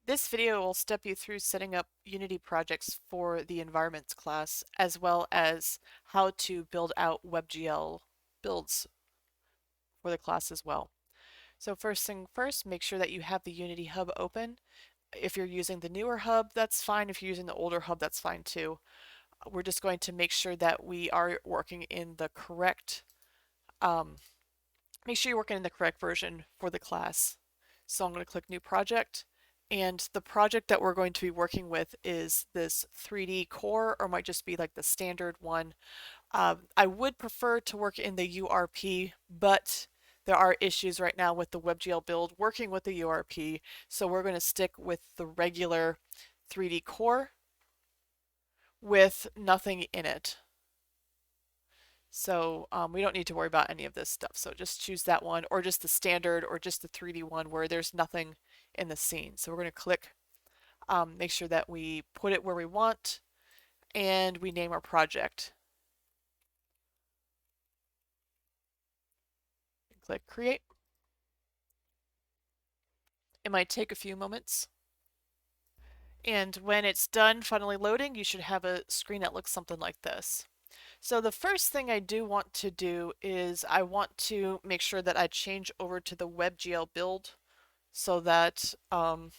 This video will step you through setting up Unity projects for the environments class, as well as how to build out Webgl builds for the class as well. So first thing first, make sure that you have the Unity hub open. If you're using the newer hub, that's fine. If you're using the older hub, that's fine too. We're just going to make sure that we are working in the correct, make sure you're working in the correct version for the class. So I'm going to click New Project. And the project that we're going to be working with is this 3D core, or might just be like the standard one. I would prefer to work in the URP, but there are issues right now with the Webgl build working with the URP. So we're going to stick with the regular 3D core with nothing in it. So we don't need to worry about any of this stuff. So just choose that one, or just the standard, or just the 3D one where there's nothing in the scene. So we're going to click, make sure that we put it where we want, and we name our project. Click Create. It might take a few moments. And when it's done finally loading, you should have a screen that looks something like this. So the first thing I do want to do is I want to make sure that I change over to the Webgl build so that I'll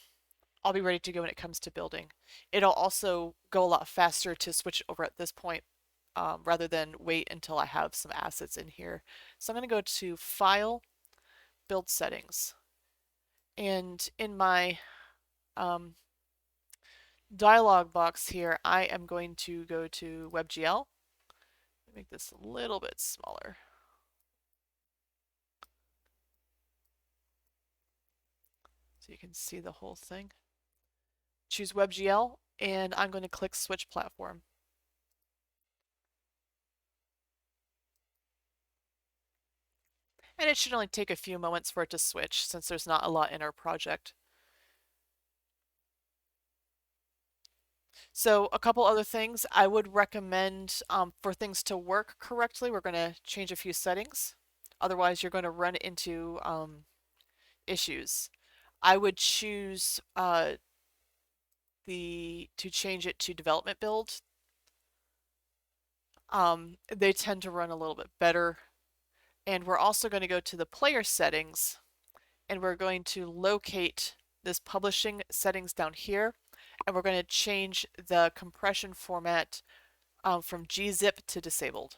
be ready to go when it comes to building. It'll also go a lot faster to switch over at this point rather than wait until I have some assets in here. So I'm going to go to File, Build Settings. And in my dialog box here, I am going to go to WebGL. Make this a little bit smaller. So you can see the whole thing. Choose WebGL, and I'm going to click Switch Platform. And it should only take a few moments for it to switch since there's not a lot in our project. So a couple other things I would recommend for things to work correctly, we're going to change a few settings. Otherwise, you're going to run into issues. I would choose to change it to development build. They tend to run a little bit better. And we're also going to go to the player settings, and we're going to locate this publishing settings down here, and we're going to change the compression format from gzip to disabled.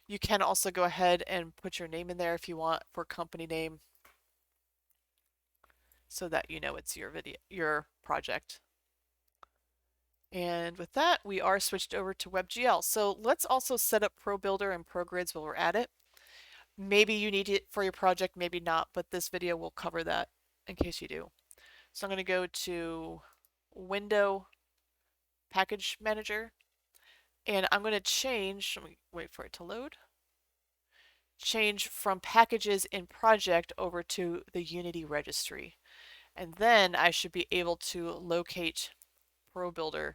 You can also go ahead and put your name in there if you want for company name so that you know it's your project. And with that, we are switched over to WebGL. So let's also set up ProBuilder and Progrades while we're at it. Maybe you need it for your project, maybe not, but this video will cover that in case you do. So I'm going to go to Window, Package Manager, and I'm going to change, let me wait for it to load, change from Packages in Project over to the Unity registry. And then I should be able to locate ProBuilder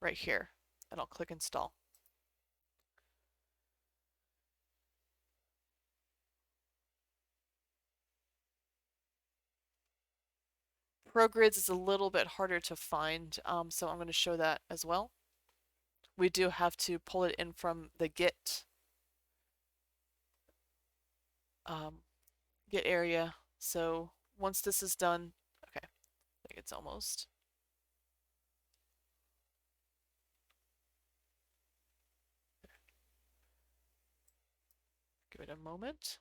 right here, and I'll click Install. Progrades is a little bit harder to find, so I'm going to show that as well. We do have to pull it in from the Git Git area. So once this is done, okay, I think it's almost. Give it a moment.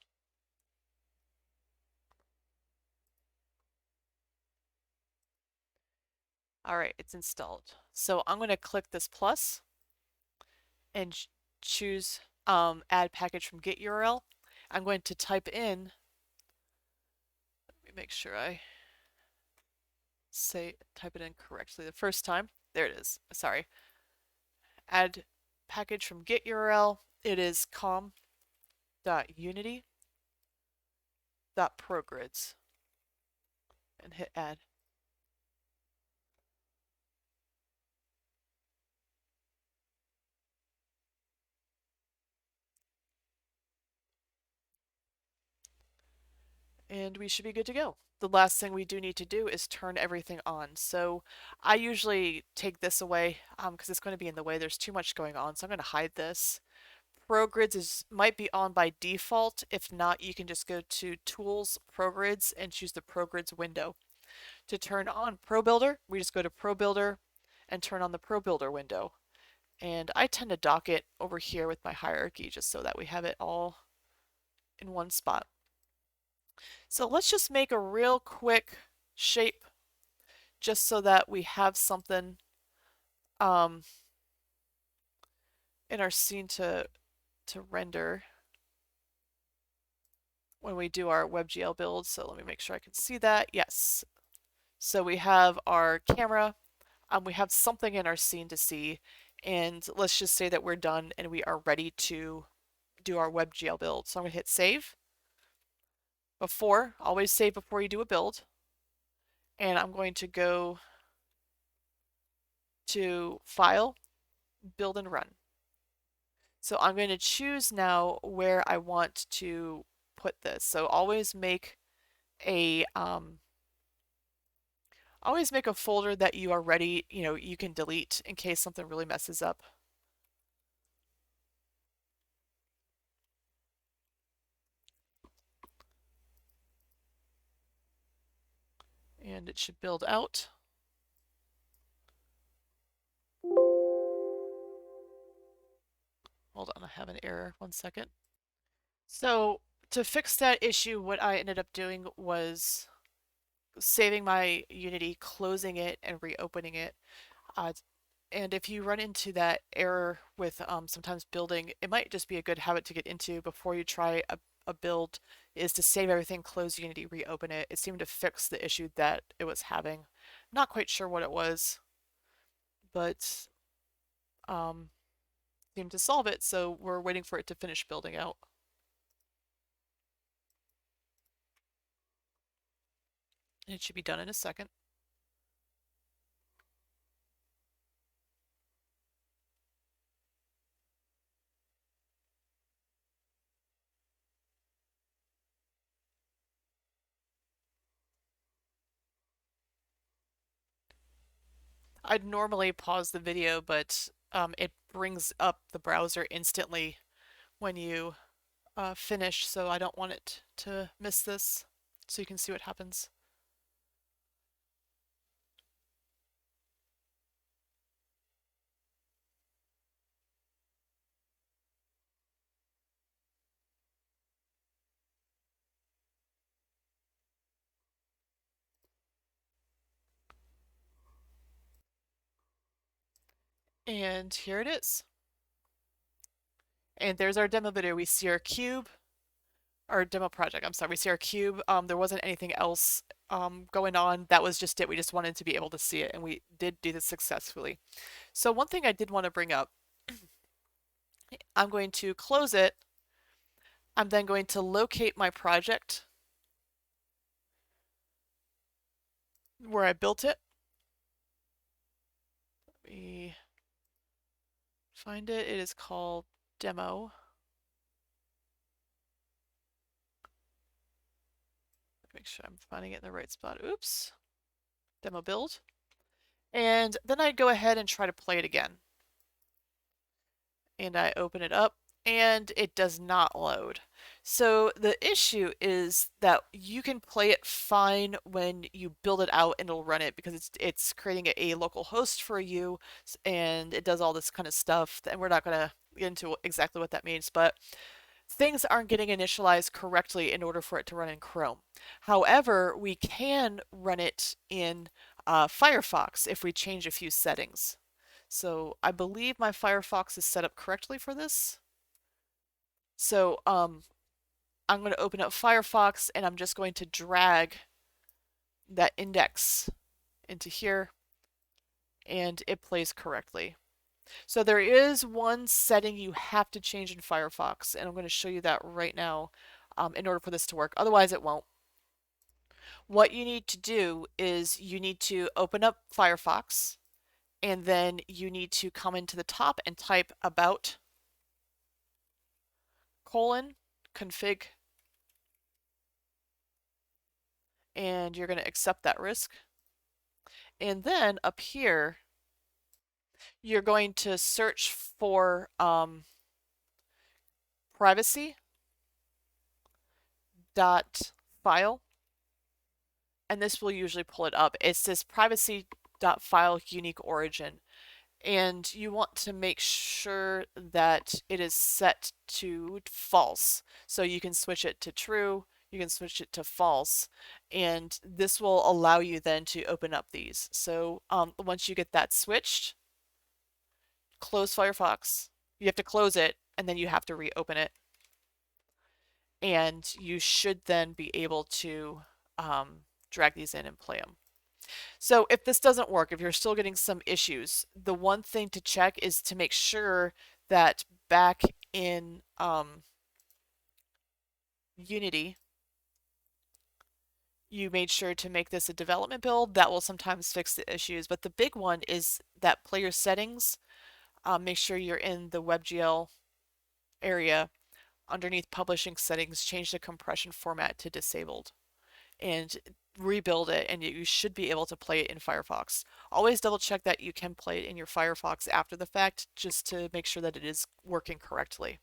All right, it's installed. So I'm going to click this plus and choose add package from Git URL. I'm going to type in, let me make sure I type it in correctly the first time. There it is. Sorry. Add package from Git URL. It is com.unity.progrades and hit add. and we should be good to go. The last thing we do need to do is turn everything on. So I usually take this away because it's going to be in the way. There's too much going on, so I'm going to hide this. Progrades might be on by default. If not, you can just go to Tools, Progrades, and choose the Progrades window. To turn on ProBuilder, we just go to ProBuilder and turn on the ProBuilder window. And I tend to dock it over here with my hierarchy just so that we have it all in one spot. So let's just make a real quick shape just so that we have something um, in our scene to render when we do our Webgl build. So let me make sure I can see that. Yes. So we have our camera, we have something in our scene to see, and let's just say that we're done and we are ready to do our Webgl build. So I'm going to hit save. Always save before you do a build. And I'm going to go to File, Build and Run. So I'm going to choose now where I want to put this. So always make a folder that you are ready, you can delete in case something really messes up. And it should build out. Hold on, I have an error. 1 second. So to fix that issue, what I ended up doing was saving my Unity, closing it, and reopening it. And if you run into that error with sometimes building, it might just be a good habit to get into before you try a build, is to save everything, close Unity, reopen it. It seemed to fix the issue that it was having. Not quite sure what it was, but seemed to solve it, so we're waiting for it to finish building out. And it should be done in a second. I'd normally pause the video, but it brings up the browser instantly when you finish, so I don't want it to miss this, so you can see what happens. And here it is. And there's our demo video. We see our cube, our demo project. I'm sorry, we see our cube. There wasn't anything else going on. That was just it. We just wanted to be able to see it, and we did do this successfully. So one thing I did want to bring up, I'm going to close it. I'm then going to locate my project where I built it. Let me find it. It is called demo. Make sure I'm finding it in the right spot. Oops. Demo build. And then I go ahead and try to play it again. And I open it up and it does not load. So the issue is that you can play it fine when you build it out and it'll run it because it's creating a local host for you and it does all this kind of stuff. And we're not going to get into exactly what that means, but things aren't getting initialized correctly in order for it to run in Chrome. However, we can run it in Firefox if we change a few settings. So I believe my Firefox is set up correctly for this. So I'm going to open up Firefox and I'm just going to drag that index into here and it plays correctly. So there is one setting you have to change in Firefox, and I'm going to show you that right now in order for this to work. Otherwise, it won't. What you need to do is you need to open up Firefox, and then you need to come into the top and type about :config and you're going to accept that risk. And then up here, you're going to search for privacy dot file, and this will usually pull it up. It says privacy dot file unique origin, and you want to make sure that it is set to false. So you can switch it to true, you can switch it to false, and this will allow you then to open up these. So once you get that switched, close Firefox. You have to close it and then you have to reopen it. And you should then be able to drag these in and play them. So if this doesn't work, if you're still getting some issues, the one thing to check is to make sure that back in Unity, you made sure to make this a development build. That will sometimes fix the issues. But the big one is that player settings. Make sure you're in the WebGL area. Underneath publishing settings, change the compression format to disabled and rebuild it, and you should be able to play it in Firefox. Always double check that you can play it in your Firefox after the fact, just to make sure that it is working correctly.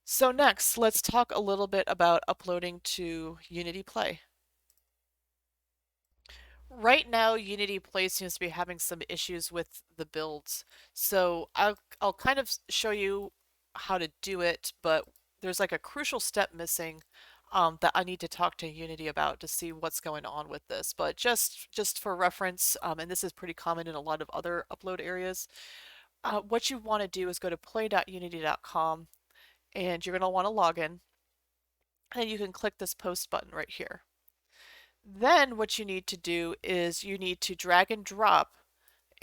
So next, let's talk a little bit about uploading to Unity Play. Right now, Unity Play seems to be having some issues with the builds. So I'll kind of show you how to do it, but there's like a crucial step missing that I need to talk to Unity about to see what's going on with this. But just for reference, and this is pretty common in a lot of other upload areas, what you want to do is go to play.unity.com, and you're going to want to log in, and you can click this post button right here. Then what you need to do is you need to drag and drop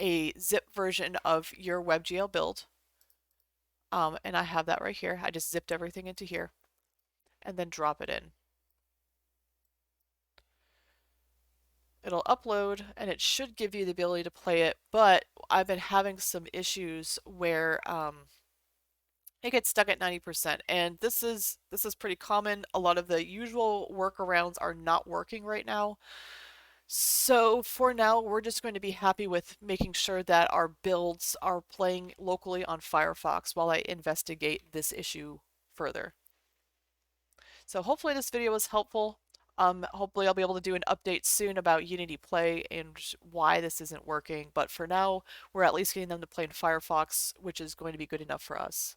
a zip version of your Webgl build. And I have that right here. I just zipped everything into here and then drop it in. It'll upload and it should give you the ability to play it, but I've been having some issues where it gets stuck at 90%, and this is pretty common. A lot of the usual workarounds are not working right now. So for now, we're just going to be happy with making sure that our builds are playing locally on Firefox while I investigate this issue further. So hopefully this video was helpful. Hopefully I'll be able to do an update soon about Unity Play and why this isn't working. But for now, we're at least getting them to play in Firefox, which is going to be good enough for us.